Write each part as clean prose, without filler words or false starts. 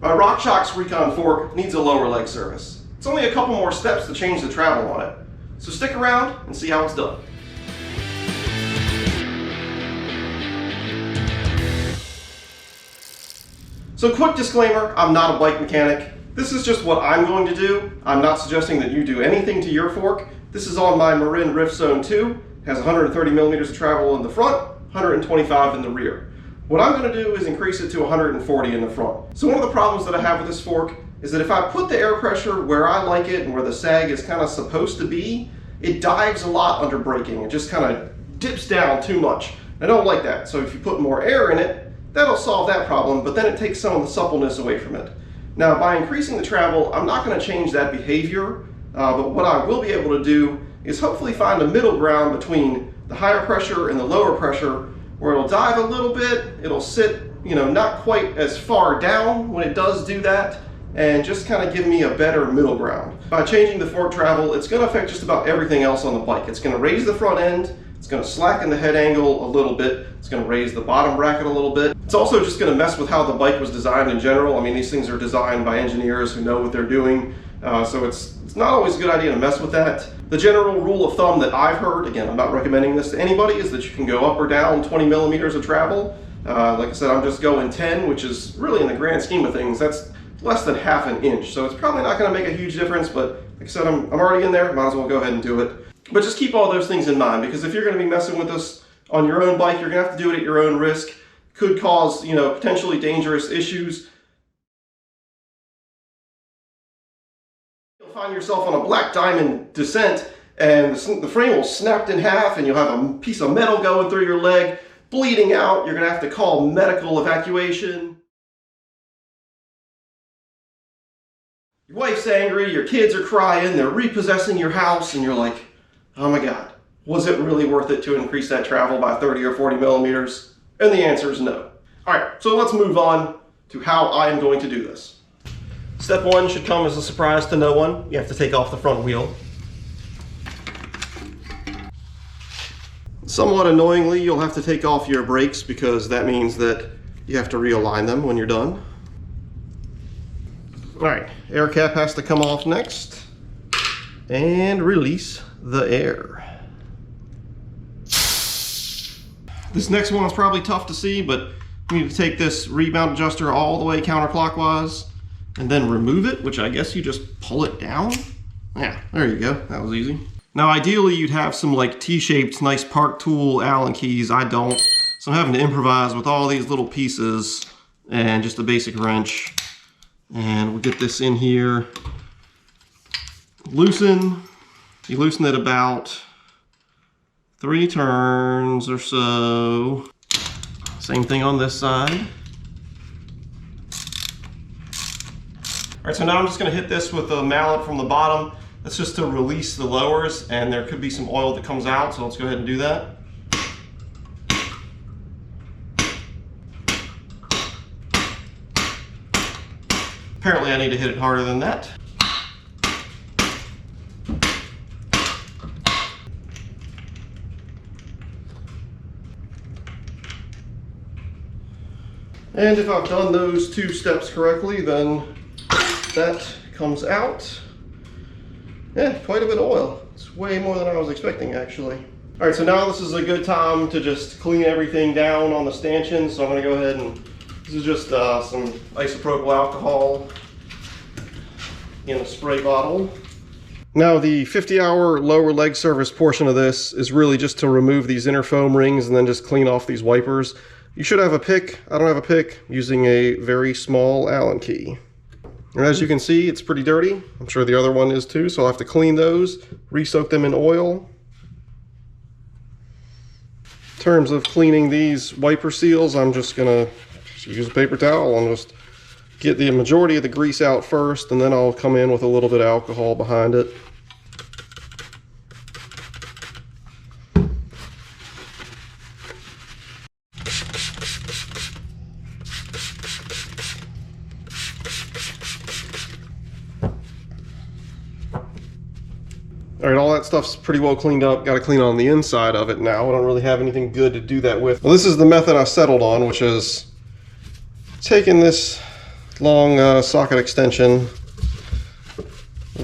My Rockshox Recon fork needs a lower leg service. It's only a couple more steps to change the travel on it. So stick around and see how it's done. So quick disclaimer, I'm not a bike mechanic. This is just what I'm going to do. I'm not suggesting that you do anything to your fork. This is on my Marin Rift Zone 2. It has 130 millimeters of travel in the front, 125 in the rear. What I'm going to do is increase it to 140 in the front. So one of the problems that I have with this fork is that if I put the air pressure where I like it and where the sag is kind of supposed to be, it dives a lot under braking. It just kind of dips down too much. I don't like that. So if you put more air in it, that'll solve that problem, but then it takes some of the suppleness away from it. Now, by increasing the travel, I'm not going to change that behavior, but what I will be able to do is hopefully find a middle ground between the higher pressure and the lower pressure, where it'll dive a little bit, it'll sit, not quite as far down when it does do that, and just kind of give me a better middle ground. By changing the fork travel, it's going to affect just about everything else on the bike. It's going to raise the front end, it's going to slacken the head angle a little bit, it's going to raise the bottom bracket a little bit. It's also just going to mess with how the bike was designed in general. I mean, these things are designed by engineers who know what they're doing, so it's not always a good idea to mess with that. The general rule of thumb that I've heard, again, I'm not recommending this to anybody, is that you can go up or down 20 millimeters of travel. Like I said, I'm just going 10, which is really, in the grand scheme of things, that's less than half an inch. So it's probably not going to make a huge difference, but like I said, I'm already in there, might as well go ahead and do it. But just keep all those things in mind, because if you're going to be messing with this on your own bike, you're going to have to do it at your own risk. Could cause, potentially dangerous issues. You'll find yourself on a black diamond descent, and the frame will snap in half, and you'll have a piece of metal going through your leg, bleeding out. You're going to have to call medical evacuation. Your wife's angry, your kids are crying, they're repossessing your house, and you're like, oh my God, was it really worth it to increase that travel by 30 or 40 millimeters? And the answer is no. All right, so let's move on to how I am going to do this. Step one should come as a surprise to no one. You have to take off the front wheel. Somewhat annoyingly, you'll have to take off your brakes, because that means that you have to realign them when you're done. All right, air cap has to come off next, and release the air. This next one is probably tough to see, but you need to take this rebound adjuster all the way counterclockwise and then remove it, which I guess you just pull it down. Yeah, there you go, that was easy. Now ideally you'd have some like T-shaped nice park tool Allen keys. I don't, so I'm having to improvise with all these little pieces and just a basic wrench. And we'll get this in here. You loosen it about 3 turns or so. Same thing on this side. All right, so now I'm just gonna hit this with a mallet from the bottom. That's just to release the lowers, and there could be some oil that comes out, so let's go ahead and do that. Apparently I need to hit it harder than that. And if I've done those 2 steps correctly, then that comes out. Yeah, quite a bit of oil. It's way more than I was expecting, actually. All right, so now this is a good time to just clean everything down on the stanchion. So I'm gonna go ahead and, this is just some isopropyl alcohol in a spray bottle. Now the 50-hour lower leg service portion of this is really just to remove these inner foam rings and then just clean off these wipers. You should have a pick. I don't have a pick, using a very small Allen key. And as you can see, it's pretty dirty. I'm sure the other one is too, so I'll have to clean those, re-soak them in oil. In terms of cleaning these wiper seals, I'm just gonna use a paper towel and just get the majority of the grease out first, and then I'll come in with a little bit of alcohol behind it. All right, all that stuff's pretty well cleaned up. Got to clean on the inside of it now. I don't really have anything good to do that with. Well, this is the method I settled on, which is taking this long socket extension,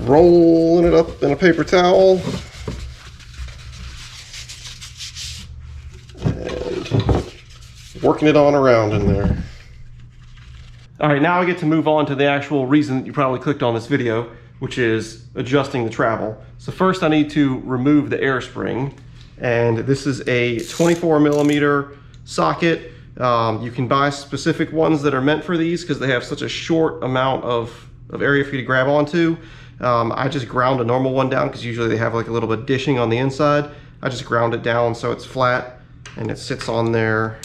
rolling it up in a paper towel, and working it on around in there. All right, now I get to move on to the actual reason that you probably clicked on this video, which is adjusting the travel. So first I need to remove the air spring, and this is a 24 millimeter socket. You can buy specific ones that are meant for these because they have such a short amount of area for you to grab onto. I just ground a normal one down because usually they have like a little bit of dishing on the inside. I just ground it down so it's flat and it sits on there,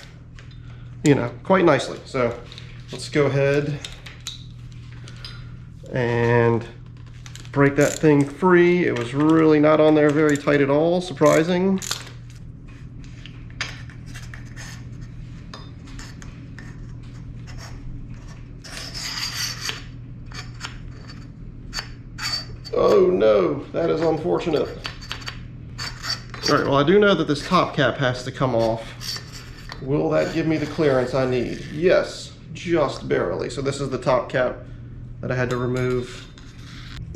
you know, quite nicely. So let's go ahead and break that thing free. It was really not on there very tight at all, surprising. Oh no, that is unfortunate. All right, well I do know that this top cap has to come off. Will that give me the clearance I need? Yes, just barely. So this is the top cap that I had to remove.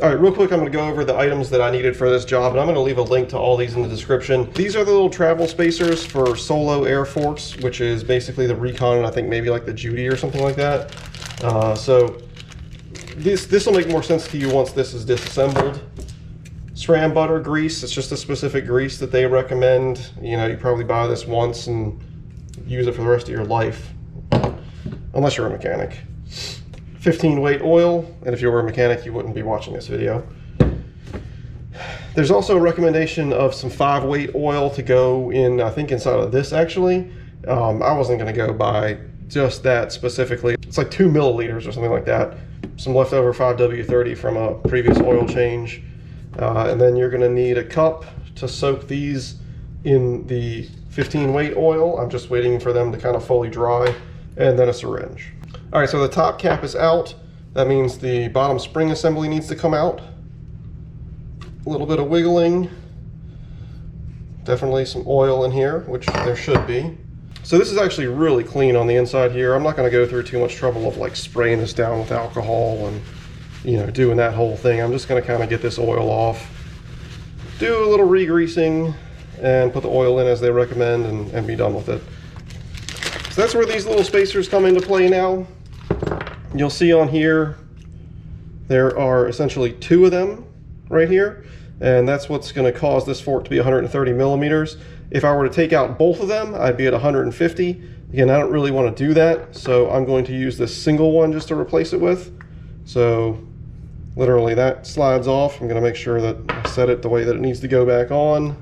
All right, real quick, I'm gonna go over the items that I needed for this job, and I'm gonna leave a link to all these in the description. These are the little travel spacers for solo air forks, which is basically the Recon, and I think maybe like the Judy or something like that. So this will make more sense to you once this is disassembled. Sram Butter grease, it's just a specific grease that they recommend. You know, you probably buy this once and use it for the rest of your life, unless you're a mechanic. 15 weight oil, and if you were a mechanic you wouldn't be watching this video. There's also a recommendation of some 5 weight oil to go in, I think inside of this actually. I wasn't going to go by just that specifically. It's like 2 milliliters or something like that. Some leftover 5W30 from a previous oil change. And then you're going to need a cup to soak these in the 15 weight oil. I'm just waiting for them to kind of fully dry, and then a syringe. All right, so the top cap is out. That means the bottom spring assembly needs to come out. A little bit of wiggling. Definitely some oil in here, which there should be. So this is actually really clean on the inside here. I'm not gonna go through too much trouble of like spraying this down with alcohol and, you know, doing that whole thing. I'm just gonna kind of get this oil off, do a little re-greasing, and put the oil in as they recommend, and be done with it. So that's where these little spacers come into play now. You'll see on here, there are essentially 2 of them right here, and that's what's going to cause this fork to be 130 millimeters. If I were to take out both of them, I'd be at 150. Again, I don't really want to do that, so I'm going to use this single one just to replace it with. So literally that slides off. I'm going to make sure that I set it the way that it needs to go back on.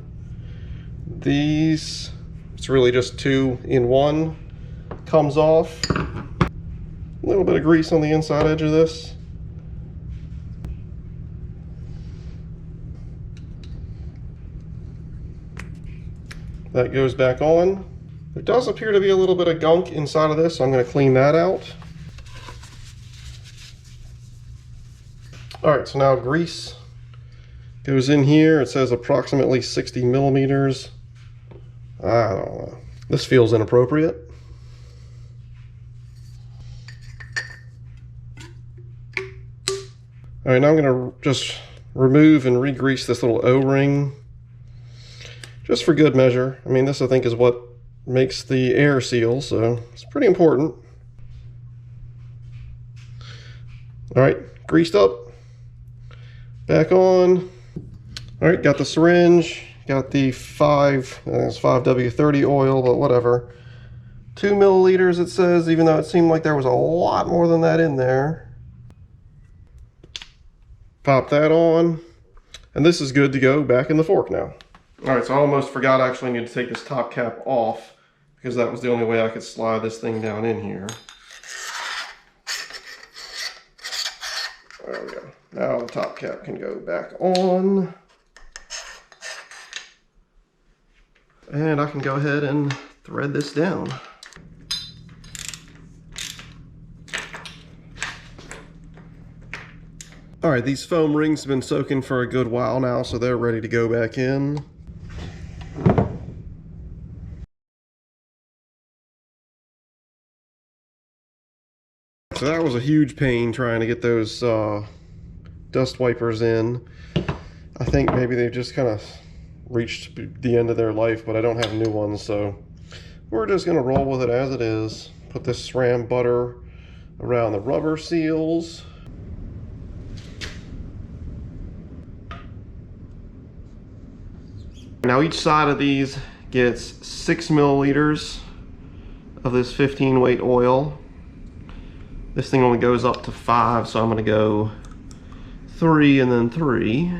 These, it's really just 2 in 1, comes off. A little bit of grease on the inside edge of this. That goes back on. There does appear to be a little bit of gunk inside of this, so I'm going to clean that out. All right, so now grease goes in here. It says approximately 60 millimeters. I don't know. This feels inappropriate. All right, now I'm going to just remove and re-grease this little O-ring, just for good measure. I mean, this I think is what makes the air seal, so it's pretty important. All right, greased up, back on. All right, got the syringe, got the 5W30 oil, but whatever. 2 milliliters it says, even though it seemed like there was a lot more than that in there. Pop that on, and this is good to go back in the fork now. All right, so I almost forgot I actually need to take this top cap off because that was the only way I could slide this thing down in here. There we go. Now the top cap can go back on. And I can go ahead and thread this down. All right, these foam rings have been soaking for a good while now, so they're ready to go back in. So so that was a huge pain trying to get those dust wipers in. I think maybe they've just kind of reached the end of their life, but I don't have new ones, so we're just going to roll with it as it is. Put this Sram Butter around the rubber seals. Now each side of these gets 6 milliliters of this 15 weight oil. This thing only goes up to 5, so I'm going to go 3 and then 3.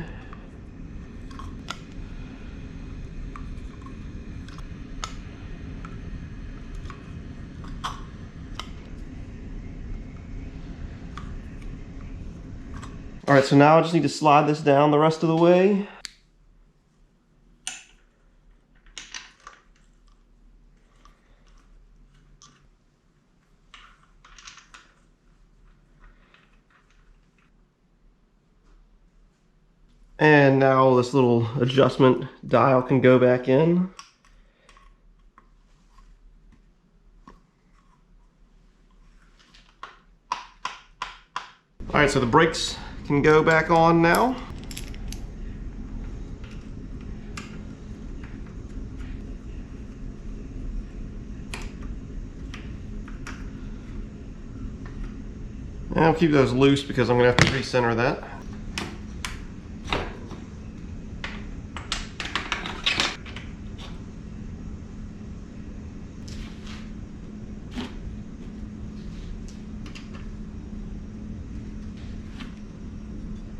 Alright, so now I just need to slide this down the rest of the way. And now this little adjustment dial can go back in. Alright, so the brakes can go back on now. And I'll keep those loose because I'm going to have to recenter that.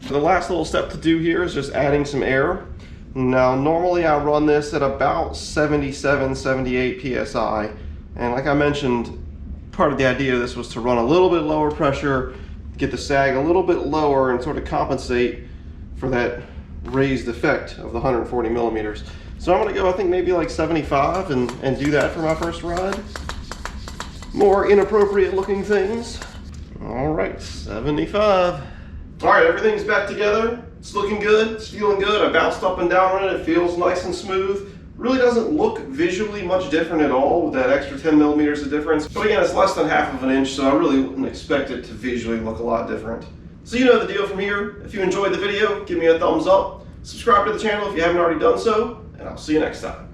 The last little step to do here is just adding some air. Now normally I run this at about 77, 78 psi, and like I mentioned, part of the idea of this was to run a little bit lower pressure, get the sag a little bit lower and sort of compensate for that raised effect of the 140 millimeters. So I'm going to go, I think, maybe like 75 and do that for my first ride. More inappropriate looking things. All right, 75. All right, everything's back together. It's looking good, it's feeling good. I bounced up and down on it. It feels nice and smooth. Really doesn't look visually much different at all with that extra 10 millimeters of difference. But again, it's less than half of an inch, so I really wouldn't expect it to visually look a lot different. So you know the deal from here. If you enjoyed the video, give me a thumbs up. Subscribe to the channel if you haven't already done so, and I'll see you next time.